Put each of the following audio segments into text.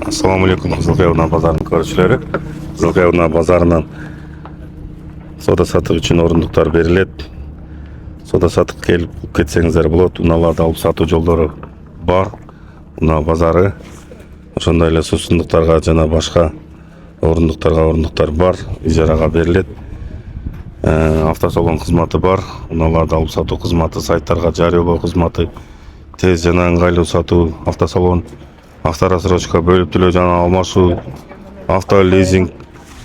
Assalamu alaikum Кызылкая Унаа базарынын көрүүчүлөрү. Кызылкая Унаа базарынан соода сатык үчүн орундуктар берилет. Соода сатык келип кетсеңиздер болот. Унааларды алып сатуу жолдору бар. Унаа базары ошондой эле суусундуктарга жана башка орундуктар бар. Ижарага берилет. Автосалон кызматы бар. Унааларды алып сатуу кызматы, сайттарга жарыялоо кызматы, тез жана ыңгайлуу сатуу, автосалон, авторассрочка, бөлүп төлөө жана алмашуу, автолизинг,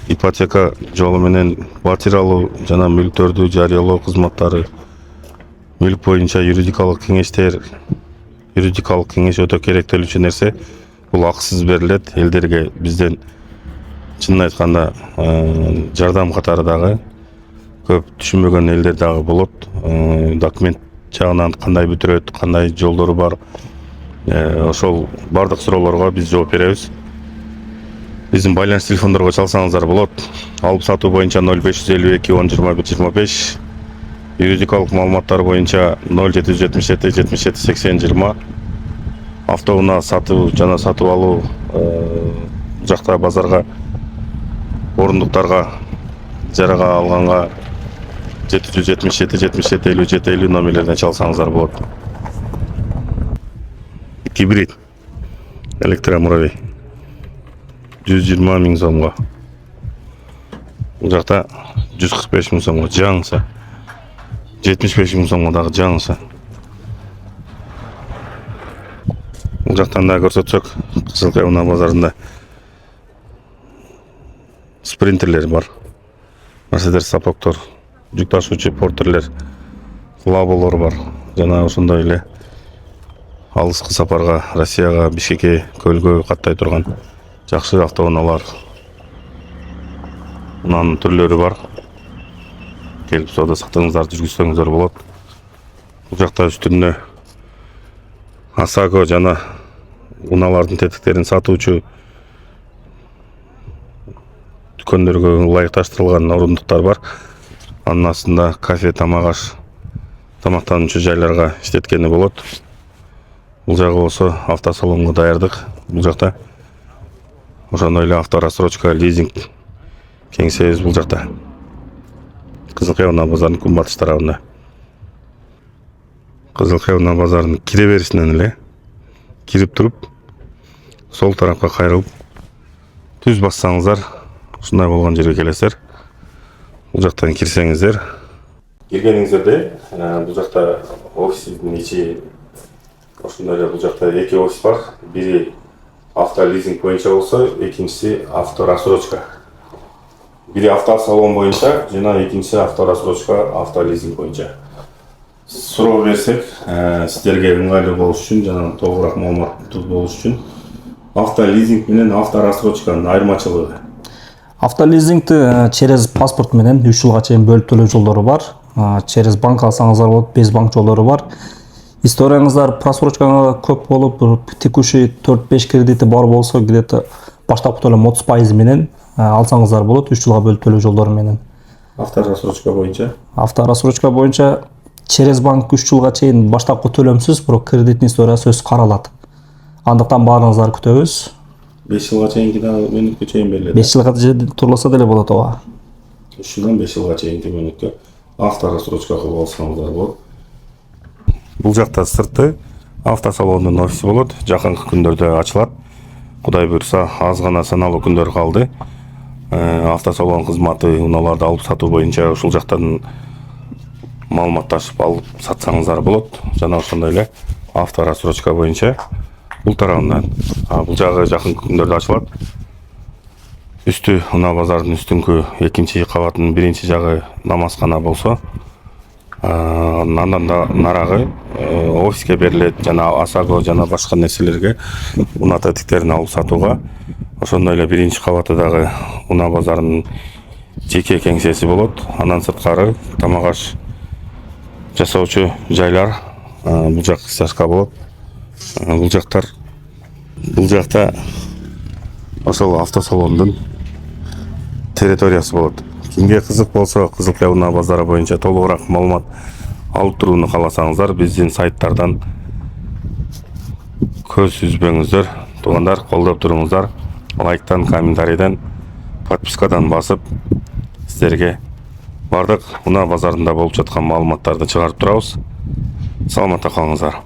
ипотека жолу менен квартира алуу жана мүлктөрдү жарыялоо кызматтары, мүлк боюнча юридикалык кеңеш өтө керектелүүчү нерсе. Бул акысыз берилет элдерге. Бизден чынын айтканда жардам катары дагы көп түшүнбөгөн элдер дагы болот. Документ жагынан кандай бүтүрөт, кандай жолдору бар, ошол бардык суроолорго биз жооп беребиз. Биздин байланыш телефондорго чалсаңыздар болот. Алып сатуу боюнча 0552 10 21 25, юридикалык маалыматтар боюнча 0777 77 80 20. Автоунаа сатуу жана сатып алуу жакта базарга, орундуктарга, ижарага алганга 777 77 57 50 номерлерден чалсаңыздар болот. Гибрид электромуравей 120 миң сомго. Бул жакта 145 миң сомго жаңысы, 75 миң сомго дагы жаңысы. Бул жактан да көрсөтсөк, Кызылкая Унаа базарында спринтерлер бар. Мерседес сапоктор, жүк ташуучу портерлер, лаболор бар. Жана ошондой эле алыскы сапарга, Россияга, Бишкекке, Көлгө каттай турган жакшы автоунаалар, унаанын түрлөрү бар. Келип соода саттыгыңыздарды жүргүзсөңүздөр болот. Бул жакта үстүнө ОСАГО жана унаалардын тетиктерин сатуучу дүкөндөргө ылайыкташтырылган орундуктар бар. Анын астында кафе, тамак аш, тамактануучу жайларга иштеткени болот. Бул жагы болсо автосалонго даярдык. Бул жакта ошондой эле авторассрочка, лизинг кеңсебиз бул жакта. Кызылкая Унаа базарынын күнбатыш тарабында. Кызылкая Унаа базарынын кире беришинен эле кирип туруп, сол тарапка кайрылып, түз бассаңыздар, ушундай болгон жерге келесиздер. Бул жактан кирсеңиздер, киргениңиздерде бул жакта офистин ичи ошондой эле. Бул жакта эки офис бар. Бири автолизинг боюнча болсо, экинчиси авторассрочка. Бири автосалон боюнча жана экинчиси авторассрочка, автолизинг боюнча. Суроо берсек, сиздерге ыңгайлуу болуш үчүн жана толугураак маалыматтуу болуш үчүн автолизинг менен авторассрочканын айырмачылыгы. Автолизингти через паспорт менен 3 жылга чейин бөлүп төлөө жолдору бар. Через банк алсаңыздар болот, без банк жолдору бар. Историяңыздар просрочкага көп болуп, текущий 4-5 кредити бар болсо, где-то баштапкы төлөм 30% менен алсаңыздар болот, 3 жылга бөлүп төлөө жолдору менен. Авторассрочка боюнча? Авторассрочка боюнча через банк 3 жылга чейин баштапкы төлөмсүз, бирок кредиттин историясы өз каралат. Андыктан баарыңыздарды күтөбүз. 5 жылга чейинки дагы мөөнөткө чейин берилет. 5 жылга турласа деле болот ооба. 3 жылдан 5 жылга чейинки мөөнөткө авторассрочка кылып алсаңыздар болот. Бул жакта сырты автосалондун офиси болот. Жакынкы күндөрдө ачылат. Кудай буйрса, аз гана саналуу күндөр калды. Автосалон кызматы, унааларды алып сатуу боюнча ушул жактан маалыматташып алып сатсаңыздар болот. Жана ошондой эле авторассрочка боюнча бул тарабынан. Бул жагы жакынкы күндөрдө ачылат. Үстү Унаа базарынын үстүңкү экинчи кабатынын биринчи жагы намазкана болсо, андан да нарагы офиске берилет жана ОСАГО жана башка нерселерге унаа тетиктерин алып сатууга. Ошондой эле биринчи кабаты дагы Унаа базарынын жеке кеңсеси болот. Андан сырткары тамак аш жасоочу жайлар, бул жак стяжка болот. Бул жакта ошол автосалондун территориясы болот. Кимге кызык болсо, Кызылкая Унаа базары боюнча толугураак маалымат алып турууну кааласаңыздар, биздин сайттардан көз үзбөңүздөр. туугандар колдоп туруңуздар. Лайктан, комментарийден, подпискадан басып сіздерге бардык унаа базарында болуп жаткан маалыматтарды чыгарып турабыз. Саламатта калыңыздар.